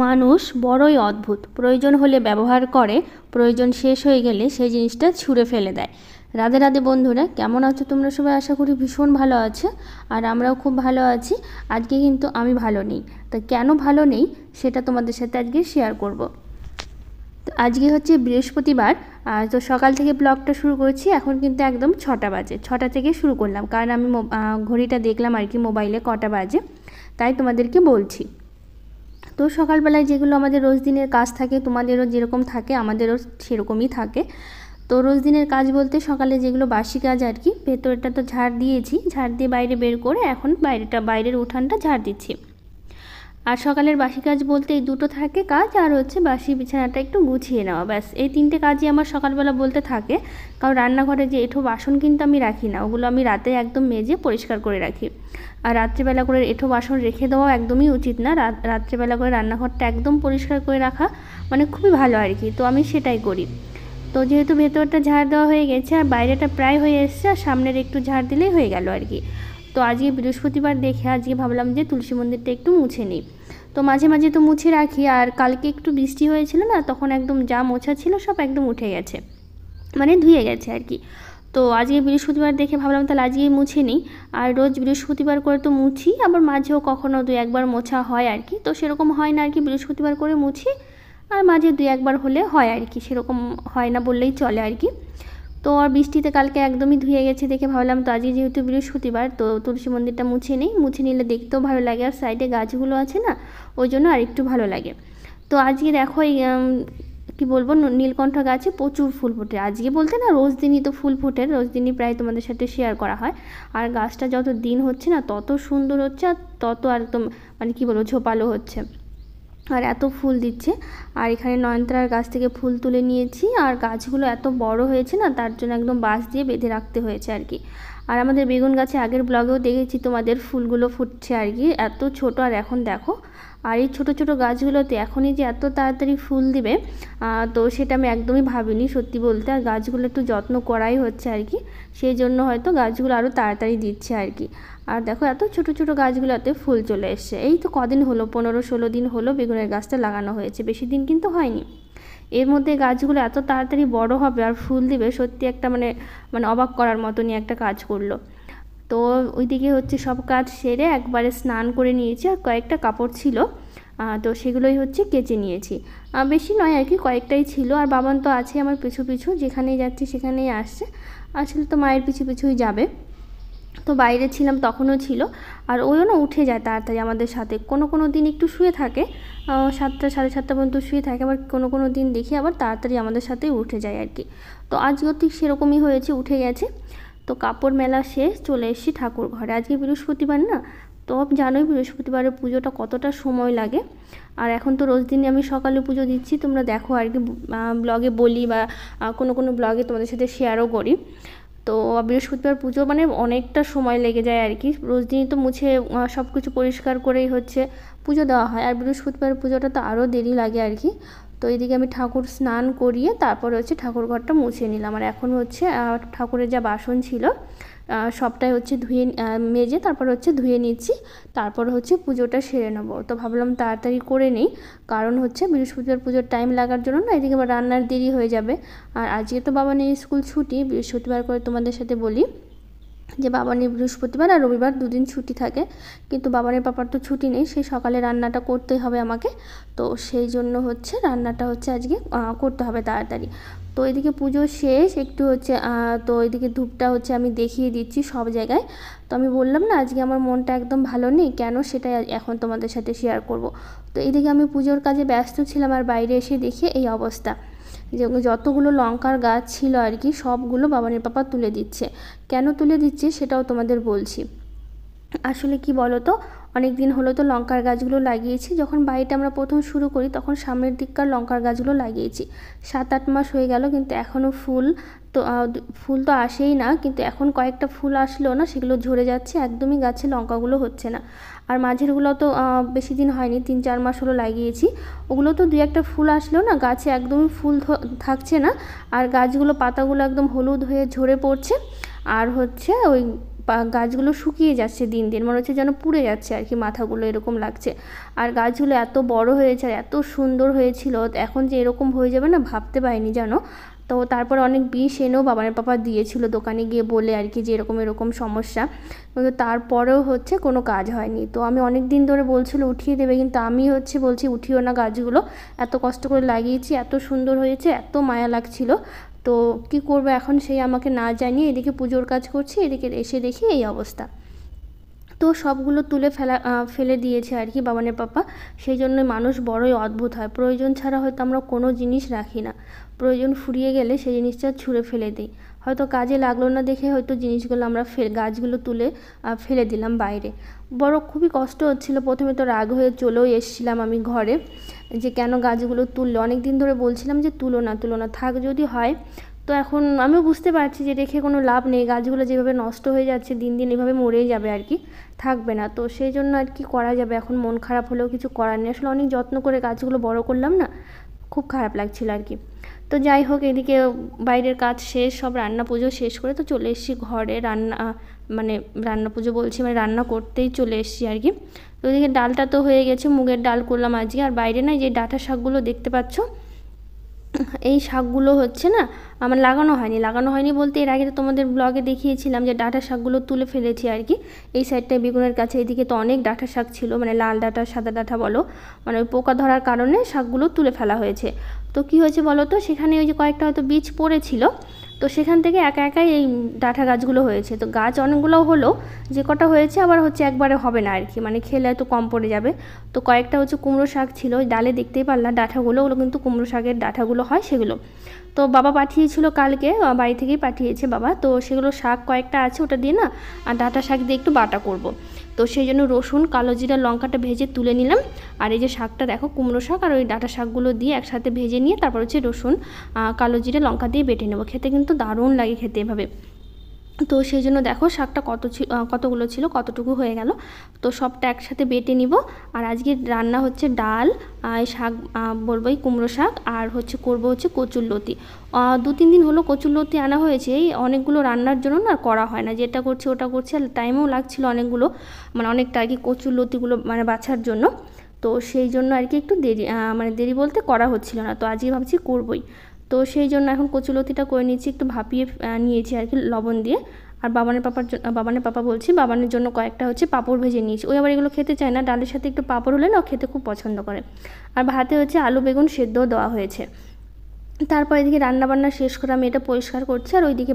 মানুষ বড়ই অদ্ভুত। প্রয়োজন হলে ব্যবহার করে, প্রয়োজন শেষ হয়ে গেলে সেই জিনিসটা ছুঁড়ে ফেলে দেয়। রাধে রাধে বন্ধুরা, কেমন আছো তোমরা সবাই? আশা করি ভীষণ ভালো আছো, আর আমরাও খুব ভালো আছি। আজকে কিন্তু আমি ভালো নেই। তো কেন ভালো নেই সেটা তোমাদের সাথে আজকে শেয়ার করব। তো আজকে হচ্ছে বৃহস্পতিবার। তো সকাল থেকে ব্লগটা শুরু করেছি। এখন কিন্তু একদম 6টা বাজে। 6টা থেকে শুরু করলাম, কারণ আমি ঘড়িটা দেখলাম আর কি মোবাইলে কটা বাজে, তাই তোমাদেরকে বলছি। তো সকালবেলায় যেগুলো আমাদের রোজ দিনের কাজ থাকে, তোমাদেরও যেরকম থাকে আমাদেরও সেরকমই থাকে। তো রোজ দিনের কাজ বলতে সকালে যেগুলো বাসি কাজ আর কি, ভেতরটা তো ঝাড় দিয়েছি, ঝাড় দিয়ে বাইরে বের করে এখন বাইরের উঠানটা ঝাড় দিচ্ছি। আর সকালের বাসি কাজ বলতে এই দুটো থাকে কাজ, আর হচ্ছে বাসি বিছানাটা একটু গুছিয়ে নেওয়া, ব্যাস এই তিনটে কাজই আমার সকালবেলা বলতে থাকে। কারণ রান্নাঘরে যে এঁঠো বাসন কিন্তু আমি রাখি না, ওগুলো আমি রাতে একদম মেজে পরিষ্কার করে রাখি। আর রাত্রিবেলা করে এঁঠো বাসন রেখে দেওয়া একদমই উচিত না। রাত্রিবেলা করে রান্নাঘরটা একদম পরিষ্কার করে রাখা মানে খুবই ভালো আর কি। তো আমি সেটাই করি। তো যেহেতু ভেতরটা ঝাড় দেওয়া হয়ে গেছে আর বাইরেটা প্রায় হয়ে এসছে, আর সামনের একটু ঝাড় দিলেই হয়ে গেল আর কি। তো আজকে বৃহস্পতিবার দেখে আজকে ভাবলাম যে তুলসী মন্দিরটা একটু মুছে নিই। তো মাঝে মাঝে তো মুছে রাখি, আর কালকে একটু বৃষ্টি হয়েছিল না, তখন একদম যা মোছা ছিল সব একদম উঠে গেছে, মানে ধুয়ে গেছে আর কি। তো আজকে বৃহস্পতিবার দেখে ভাবলাম তাহলে আজকেই মুছে নিই। আর রোজ বৃহস্পতিবার করে তো মুছি, আবার মাঝেও কখনও 2-1বার মোছা হয় আর কি। তো সেরকম হয় না আর কি, বৃহস্পতিবার করে মুছি, আর মাঝে 2-1বার হলে হয় আর কি, সেরকম হয় না বললেই চলে আর কি। তো আর বৃষ্টিতে কালকে একদমই ধুয়ে গেছে দেখে ভাবলাম তো আজকে যেহেতু বৃহস্পতিবার, তো তুলসী মন্দিরটা মুছে নিই। মুছে নিলে দেখতেও ভালো লাগে, আর সাইডে গাছগুলো আছে না, ওই জন্য আর একটু ভালো লাগে। তো আজকে দেখো এই কী বলবো, নীলকণ্ঠ গাছে প্রচুর ফুল ফোটে। আজকে বলতে না, রোজ দিনই তো ফুল ফোটে, রোজ দিনই প্রায় তোমাদের সাথে শেয়ার করা হয়। আর গাছটা যত দিন হচ্ছে না তত সুন্দর হচ্ছে, আর তত একদম মানে কী বলবো ঝোপালো হচ্ছে, আর এত ফুল দিচ্ছে। আর এখানে নয়নতারার গাছ থেকে ফুল তুলে নিয়েছি, আর গাছগুলো এত বড় হয়েছে না, তার জন্য একদম বাঁশ দিয়ে বেঁধে রাখতে হয়েছে আর কি। আর আমাদের বেগুন গাছে আগের ব্লগেও দেখেছি তোমাদের ফুলগুলো ফুটছে আর কি, এত ছোট, আর এখন দেখো। আর এই ছোটো ছোটো গাছগুলোতে এখনই যে এত তাড়াতাড়ি ফুল দিবে, তো সেটা আমি একদমই ভাবিনি সত্যি বলতে। আর গাছগুলো একটু যত্ন করাই হচ্ছে আর কি, সেই জন্য হয়তো গাছগুলো আরও তাড়াতাড়ি দিচ্ছে আর কি। আর দেখো এত ছোট ছোট গাছগুলোতে ফুল চলে এসছে। এই তো কদিন হলো, 15-16 দিন হলো বেগুনের গাছটা লাগানো হয়েছে, বেশি দিন কিন্তু হয়নি। এর মধ্যে গাছগুলো এত তাড়াতাড়ি বড় হবে আর ফুল দিবে, সত্যি একটা মানে মানে অবাক করার মতনই একটা কাজ করলো। তো ওইদিকে হচ্ছে সব কাজ সেরে একবারে স্নান করে নিয়েছি, আর কয়েকটা কাপড় ছিল, তো সেগুলোই হচ্ছে কেচে নিয়েছি। বেশি নয় আর কি, কয়েকটাই ছিল। আর বাবান তো আছে আমার পিছু পিছু, যেখানেই যাচ্ছি সেখানেই আসছে, আসলে তো মায়ের পিছু পিছুই যাবে। তো বাইরে ছিলাম তখনও ছিল, আর ওইও না উঠে যায় তাড়াতাড়ি আমাদের সাথে। কোনো কোনো দিন একটু শুয়ে থাকে, 7টা 7:30 পর্যন্ত শুয়ে থাকে, আবার কোনো কোনো দিন দেখি আবার তাড়াতাড়ি আমাদের সাথেই উঠে যায় আর কি। তো আজকেও ঠিক সেরকমই হয়েছে, উঠে গেছে। তো কাপড় মেলা শেষ, চলে এসেছি ঠাকুর ঘরে। আজকে বৃহস্পতিবার না, তো জানোই বৃহস্পতিবারের পুজোটা কতটা সময় লাগে। আর এখন তো রোজ দিনই আমি সকালে পুজো দিচ্ছি, তোমরা দেখো আর কি, ব্লগে বলি বা কোনো কোনো ব্লগে তোমাদের সাথে শেয়ারও করি। তো বৃহস্পতিবার পুজো মানে অনেকটা সময় লেগে যায় আর কি। রোজ দিনই তো মুছে সব কিছু পরিষ্কার করেই হচ্ছে পুজো দেওয়া হয়, আর বৃহস্পতিবার পুজোটা তো আরও দেরি লাগে আর কি। তো এইদিকে আমি ঠাকুর স্নান করিয়ে তারপর হচ্ছে ঠাকুর ঘরটা মুছে নিলাম। আর এখন হচ্ছে ঠাকুরের যা বাসন ছিল সবটাই হচ্ছে ধুয়ে মেজে তারপর হচ্ছে ধুয়ে নিচ্ছি, তারপর হচ্ছে পুজোটা সেরে নেবো। তো ভাবলাম তাড়াতাড়ি করে নিই, কারণ হচ্ছে বৃহস্পতিবার পুজোর টাইম লাগার জন্য না, এদিকে আবার রান্নার দেরি হয়ে যাবে। আর আজকে তো বাবানের স্কুল ছুটি, বৃহস্পতিবার করে তোমাদের সাথে বলি যে বাবানের বৃহস্পতিবার আর রবিবার 2 দিন ছুটি থাকে, কিন্তু বাবানের পাপার তো ছুটি নেই, সেই সকালে রান্নাটা করতেই হবে আমাকে। তো সেই জন্য হচ্ছে রান্নাটা হচ্ছে আজকে করতে হবে তাড়াতাড়ি। তো এদিকে পুজো শেষ, একটু হচ্ছে তো এদিকে ধূপটা হচ্ছে আমি দেখিয়ে দিচ্ছি সব জায়গায়। তো আমি বললাম না আজকে আমার মনটা একদম ভালো নেই, কেন সেটাই এখন তোমাদের সাথে শেয়ার করব। তো এইদিকে আমি পুজোর কাজে ব্যস্ত ছিলাম, আর বাইরে এসে দেখি এই অবস্থা, যে যতগুলো লঙ্কার গাছ ছিল আর কি সবগুলো বাবানের পাপা তুলে দিচ্ছে। কেন তুলে দিচ্ছে সেটাও তোমাদের বলছি। আসলে কি বলো তো, অনেক দিন হলো তো লঙ্কার গাছগুলো লাগিয়েছি, যখন বাড়িটা আমরা প্রথম শুরু করি তখন সামনের দিককার লঙ্কার গাছগুলো লাগিয়েছি। 7-8 মাস হয়ে গেল, কিন্তু এখনও ফুল তো আসেই না, কিন্তু এখন কয়েকটা ফুল আসলেও না সেগুলো ঝরে যাচ্ছে, একদমই গাছে লঙ্কাগুলো হচ্ছে না। আর মাঝেরগুলো তো বেশি দিন হয়নি, 3-4 মাস হলো লাগিয়েছি, ওগুলো তো 2-1টা ফুল আসলেও না গাছে একদমই ফুল থাকছে না, আর গাছগুলো পাতাগুলো একদম হলুদ হয়ে ঝরে পড়ছে। আর হচ্ছে ওই গাছগুলো শুকিয়ে যাচ্ছে দিন দিন, মনে হচ্ছে যেন পুড়ে যাচ্ছে আর কি, মাথাগুলো এরকম লাগছে। আর গাছগুলো এত বড় হয়েছে আর এত সুন্দর হয়েছিল, এখন যে এরকম হয়ে যাবে না ভাবতে পারিনি জানো। তো তারপরে অনেক বিষ এনেও বাবানের পাপা দিয়েছিল দোকানে গিয়ে বলে আর কি যে এরকম এরকম সমস্যা, কিন্তু তারপরেও হচ্ছে কোনো কাজ হয়নি। তো আমি অনেক দিন ধরে বলছিল উঠিয়ে দেবে, কিন্তু আমি হচ্ছে বলছি উঠিও না গাছগুলো, এত কষ্ট করে লাগিয়েছি, এত সুন্দর হয়েছে, এত মায়া লাগছিল। তো কি করবো এখন, সেই আমাকে না জানিয়ে এদিকে পুজোর কাজ করছি, এদিকে এসে দেখি এই অবস্থা। তো সবগুলো তুলে ফেলে দিয়েছে আর কি বাবানের পাপা। সেই জন্য মানুষ বড়ই অদ্ভুত হয়, প্রয়োজন ছাড়া হয়তো আমরা কোনো জিনিস রাখি না, প্রয়োজন ফুরিয়ে গেলে সেই জিনিসটা ছুঁড়ে ফেলে দিই। হয়তো কাজে লাগলো না দেখে হয়তো জিনিসগুলো আমরা গাছগুলো তুলে ফেলে দিলাম বাইরে। খুবই কষ্ট হচ্ছিলো, প্রথমে তো রাগ হয়ে চলেও এসেছিলাম আমি ঘরে, যে কেন গাছগুলো তুললো, অনেক দিন ধরে বলছিলাম যে তুলো না থাক যদি হয়। তো এখন আমিও বুঝতে পারছি যে রেখে কোনো লাভ নেই, গাছগুলো যেভাবে নষ্ট হয়ে যাচ্ছে দিন দিন এভাবে মরেই যাবে আর কি, থাকবে না। তো সেই জন্য আর কি করা যাবে, এখন মন খারাপ হলেও কিছু করার নেই, আসলে অনেক যত্ন করে গাছগুলো বড় করলাম না, খুব খারাপ লাগছিল আর কি। তো যাই হোক, এদিকে বাইরের কাজ শেষ, সব রান্না পুজো শেষ করে তো চলে এসেছি ঘরে, রান্না পুজো বলছি মানে রান্না করতেই চলে এসেছি আর কি। তো ওইদিকে ডালটা তো হয়ে গেছে, মুগের ডাল করলাম আজকে। আর বাইরে না যে ডাঁটা শাকগুলো দেখতে পাচ্ছ, এই শাকগুলো হচ্ছে না আমার লাগানো হয়নি বলতে এর আগে তো তোমাদের ব্লগে দেখিয়েছিলাম যে ডাঁটা শাকগুলো তুলে ফেলেছি আর কি। এই সাইডটায় বেগুনের কাছে এদিকে তো অনেক ডাঁটা শাক ছিল, মানে লাল ডাঁটা সাদা ডাঁটা বলো, মানে ওই পোকা ধরার কারণে শাকগুলো তুলে ফেলা হয়েছে। তো কি হয়েছে বলো তো, সেখানে ওই যে কয়েকটা হয়তো বীজ পড়েছিল, তো সেখান থেকে একা একাই এই ডাঁটা গাছগুলো হয়েছে। তো গাছ অনেকগুলো হলো, যে কটা হয়েছে আবার হচ্ছে একবারে হবে না আর কি, মানে খেলে হয়তো কম পড়ে যাবে। তো কয়েকটা হচ্ছে কুমড়ো শাক ছিল, ওই ডালে দেখতেই পারলাম ডাঁটাগুলো, ওগুলো কিন্তু কুমড়ো শাকের ডাঁটাগুলো হয় সেগুলো। তো বাবা পাঠিয়েছিল কালকে, বাড়ি থেকেই পাঠিয়েছে বাবা, তো সেগুলো শাক কয়েকটা আছে, ওটা দিয়ে না আর ডাঁটা শাক দিয়ে একটু বাটা করব। তো সেই জন্য রসুন কালো জিরা লঙ্কাটা ভেজে তুলে নিলাম। আর এই যে শাকটা দেখো, কুমড়ো শাক আর ওই ডাঁটা শাকগুলো দিয়ে একসাথে ভেজে নিয়ে তারপর হচ্ছে রসুন কালো জিরা লঙ্কা দিয়ে বেটে নেবো, খেতে কিন্তু দারুণ লাগে খেতে এভাবে। তো সেই জন্য দেখো শাকটা কতগুলো ছিল, কতটুকু হয়ে গেল, তো সবটা একসাথে বেটে নিব। আর আজকে রান্না হচ্ছে ডাল, শাক বলবো এই কুমড়ো শাক, আর হচ্ছে করবো হচ্ছে কচুরলতি। 2-3 দিন হলো কচুরলতি আনা হয়েছে, এই অনেকগুলো রান্নার জন্য না করা হয় না, যেটা করছি ওটা করছি, আর টাইমও লাগছিল অনেকগুলো, মানে অনেকটা আর কি কচুরলতিগুলো মানে বাছার জন্য। তো সেই জন্য আর কি একটু দেরি বলতে করা হচ্ছিল না, তো আজকে ভাবছি করবই। তো সেই জন্য এখন কচুলতিটা করে নিয়েছি, একটু ভাপিয়ে নিয়েছি আর কি লবণ দিয়ে। আর বাবানের পাপা বলছি বাবানের জন্য কয়েকটা হচ্ছে পাঁপড় ভেজে নিয়েছি, ওই আবার এগুলো খেতে চায় না, ডালের সাথে একটু পাঁপড় হলে না খেতে খুব পছন্দ করে। আর ভাতে হচ্ছে আলু বেগুন সেদ্ধও দেওয়া হয়েছে। তারপর এদিকে রান্নাবান্না শেষ করে আমি এটা পরিষ্কার করছি, আর ওইদিকে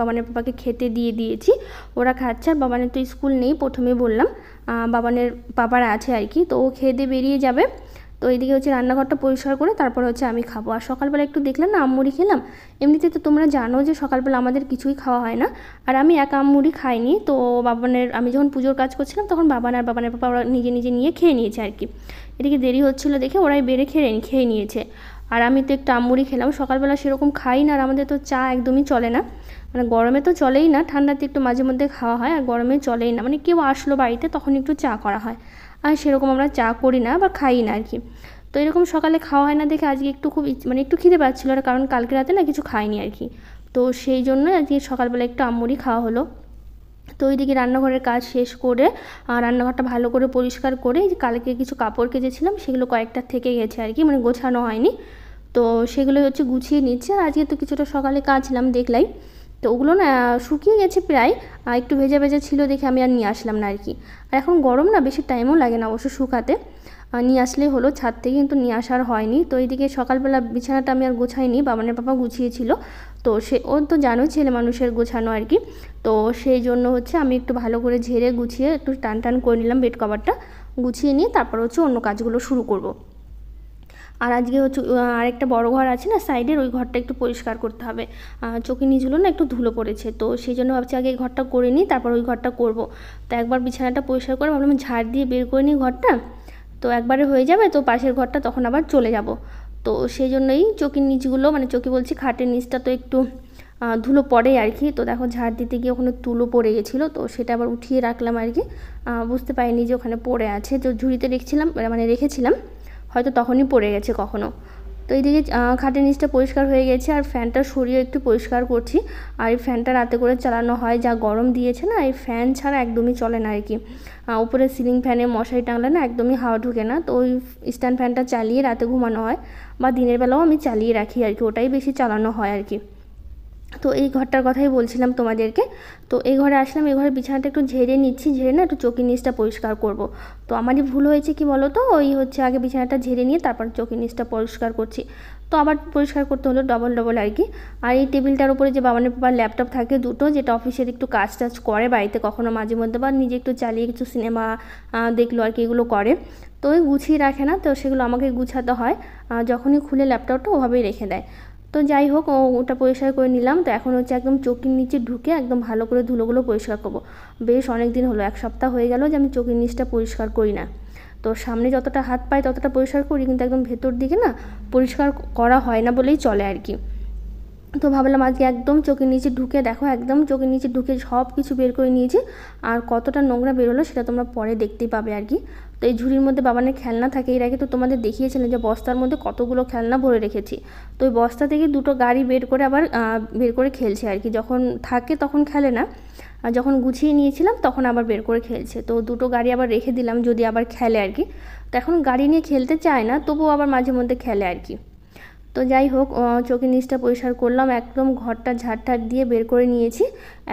বাবানের পাপাকে খেতে দিয়ে দিয়েছি, ওরা খাচ্ছে। আর বাবানের তো স্কুল নেই, প্রথমেই বললাম, বাবানের পাপার আছে আর কি, তো ও খেয়ে দিয়ে বেরিয়ে যাবে। তো এইদিকে হচ্ছে রান্নাঘরটা পরিষ্কার করে তারপর হচ্ছে আমি খাবো। আর সকালবেলা একটু দেখলাম না আমমুড়ি খেলাম, এমনিতে তো তোমরা জানো যে সকালবেলা আমাদের কিছুই খাওয়া হয় না, আর আমি একা আমমুড়ি খাইনি। তো আমি যখন পুজোর কাজ করছিলাম তখন বাবানের পাপা ওরা নিজে নিজে নিয়ে খেয়ে নিয়েছে আর কি। এদিকে দেরি হচ্ছিলো দেখে ওরাই বেড়ে খেয়ে নিয়েছে। আর আমি তো একটু আমমুড়ি খেলাম, সকালবেলা সেরকম খাই না, আর আমাদের তো চা একদমই চলে না, মানে গরমে তো চলেই না, ঠান্ডাতে একটু মাঝে মধ্যে খাওয়া হয়, আর গরমে চলেই না, মানে কেউ আসলো বাড়িতে তখন একটু চা করা হয়, আর সেরকম আমরা চা করি না বা খাই না আর কি। তো এরকম সকালে খাওয়া হয় না দেখে আজকে একটু মানে একটু খিদে পাচ্ছিলো, আর কারণ কালকে রাতে না কিছু খাইনি আর কি। তো সেই জন্য আজকে সকালবেলা একটু আমমুড়ি খাওয়া হলো। তো ওইদিকে রান্নাঘরের কাজ শেষ করে রান্নাঘরটা ভালো করে পরিষ্কার করে, কালকে কিছু কাপড় কেচেছিলাম সেগুলো কয়েকটা থেকে গেছে আর কি, মানে গোছানো হয়নি, তো সেগুলো হচ্ছে গুছিয়ে নিচ্ছে। আর আজকে তো কিছুটা সকালে কাচলাম দেখলাই, তো ওগুলো না শুকিয়ে গেছে প্রায়, একটু ভেজা ভেজা ছিল দেখে আমি আর নিয়ে আসলাম না আর কি। আর এখন গরম না, বেশি টাইমও লাগে না অবশ্য শুকাতে, নিয়ে আসলেই হলো ছাদ থেকে, কিন্তু নিয়ে আসার হয়নি। তো এইদিকে সকালবেলা বিছানাটা আমি আর গোছাইনি, বাবানের পাপা গুছিয়েছিল। তো ও তো জানো ছেলে মানুষের গোছানো আর কি, তো সেই জন্য হচ্ছে আমি একটু ভালো করে ঝেড়ে গুছিয়ে একটু টান করে নিলাম, বেড কভারটা গুছিয়ে নিয়ে তারপর হচ্ছে অন্য কাজগুলো শুরু করব। আর আজকে হচ্ছে আরেকটা বড় ঘর আছে না সাইডের, ওই ঘরটা একটু পরিষ্কার করতে হবে, চোখের নিচগুলো না একটু ধুলো পড়েছে, তো সেই জন্য ভাবছি আগে এই ঘরটা করে নিই তারপর ওই ঘরটা করব। তো একবার বিছানাটা পরিষ্কার করে ভাবলাম ঝাড় দিয়ে বের করে নিই ঘরটা, তো একবারে হয়ে যাবে, তো পাশের ঘরটা তখন আবার চলে যাব। তো সেই জন্যই চোখের নিচগুলো, মানে চোখে বলছি খাটের নিচটা তো একটু ধুলো পড়ে আর কি। তো দেখো ঝাড় দিতে গিয়ে ওখানে তুলো পড়ে গেছিলো, তো সেটা আবার উঠিয়ে রাখলাম আর কি, বুঝতে পারিনি যে ওখানে পড়ে আছে, তো ঝুড়িতে রেখেছিলাম হয়তো তখনই পড়ে গেছে কখনো। তো এইদিকে খাটের নিচটা পরিষ্কার হয়ে গেছে, আর ফ্যানটা সরিয়ে একটু পরিষ্কার করছি। আর এই ফ্যানটা রাতে করে চালানো হয়, যা গরম দিয়েছে না, এই ফ্যান ছাড়া একদমই চলে না আর কি। উপরে সিলিং ফ্যানে মশারি টাঙলে না একদমই হাওয়া ঢুকে না, তো ওই স্ট্যান্ড ফ্যানটা চালিয়ে রাতে ঘুমানো হয়, বা দিনের বেলাও আমি চালিয়ে রাখি আর কি, ওটাই বেশি চালানো হয় আর কি। তো এই ঘরটার কথাই বলছিলাম তোমাদেরকে। তো এই ঘরে আসলাম, এই ঘরের বিছানাটা একটু ঝেড়ে নিচ্ছি, ঝেড়ে না একটু চৌকির নিচটা পরিষ্কার করব। তো আমারই ভুল হয়েছে কি বলো তো, ওই হচ্ছে আগে বিছানাটা ঝেড়ে নিয়ে তারপর চৌকির নিচটা পরিষ্কার করছি, তো আবার পরিষ্কার করতে হলো ডবল ডবল আর কি। আর এই টেবিলটার উপরে যে বাবানের পাপার ল্যাপটপ থাকে দুটো, যেটা অফিসের একটু কাজ টাজ করে বাড়িতে কখনো মাঝে মধ্যে, বা নিজে একটু চালিয়ে কিছু সিনেমা দেখলো আর কি, এগুলো করে। তো ওই গুছিয়ে রাখে না, তো সেগুলো আমাকে গুছাতে হয়। যখনই খুলে ল্যাপটপটা ওভাবেই রেখে দেয়। তো যাই হোক, ওটা পরিষ্কার করে নিলাম। তো এখন হচ্ছে একদম চৌকির নিচে ঢুকে একদম ভালো করে ধুলোগুলো পরিষ্কার করব। বেশ অনেক দিন হলো, 1 সপ্তাহ হয়ে গেল যে আমি চৌকির নিচটা পরিষ্কার করি না। তো সামনে যতটা হাত পাই ততটা পরিষ্কার করি, কিন্তু একদম ভেতর দিকে না পরিষ্কার করা হয় না বলেই চলে আর কি। তো ভাবলাম আজকে একদম চোখের নিচে ঢুকে দেখো, একদম চোখের নিচে ঢুকে সব কিছু বের করে নিয়েছি। আর কতটা নোংরা বেরোলো সেটা তোমরা পরে দেখতেই পাবে আর কি। তো এই ঝুড়ির মধ্যে বাবানের খেলনা থাকে, এর আগে তো তোমাদের দেখিয়েছিলাম যে বস্তার মধ্যে কতগুলো খেলনা ভরে রেখেছি। তো ওই বস্তা থেকে দুটো গাড়ি বের করে আবার বের করে খেলছে আর কি, যখন থাকে তখন খেলে না, আর যখন গুছিয়ে নিয়েছিলাম তখন আবার বের করে খেলছে। তো দুটো গাড়ি আবার রেখে দিলাম যদি আবার খেলে আর কি। তো এখন গাড়ি নিয়ে খেলতে চায় না, তবুও আবার মাঝে মধ্যে খেলে আর কি। তো যাই হোক, চোখের নিচটা পরিষ্কার করলাম, একদম ঘরটা ঝাড় দিয়ে বের করে নিয়েছি।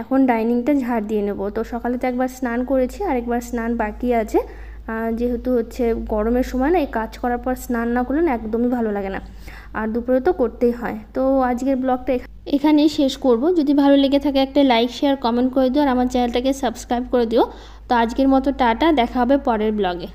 এখন ডাইনিংটা ঝাড় দিয়ে নেব। তো সকালে তো একবার স্নান করেছি, আর একবার স্নান বাকি আছে। যেহেতু হচ্ছে গরমের সময় না, এই কাজ করার পর স্নান না করলে না একদমই ভালো লাগে না, আর দুপুরে তো করতেই হয়। তো আজকের ব্লগটা এখানেই শেষ করব। যদি ভালো লেগে থাকে একটা লাইক শেয়ার কমেন্ট করে দিও, আর আমার চ্যানেলটাকে সাবস্ক্রাইব করে দিও। তো আজকের মতো টাটা, দেখা হবে পরের ব্লগে।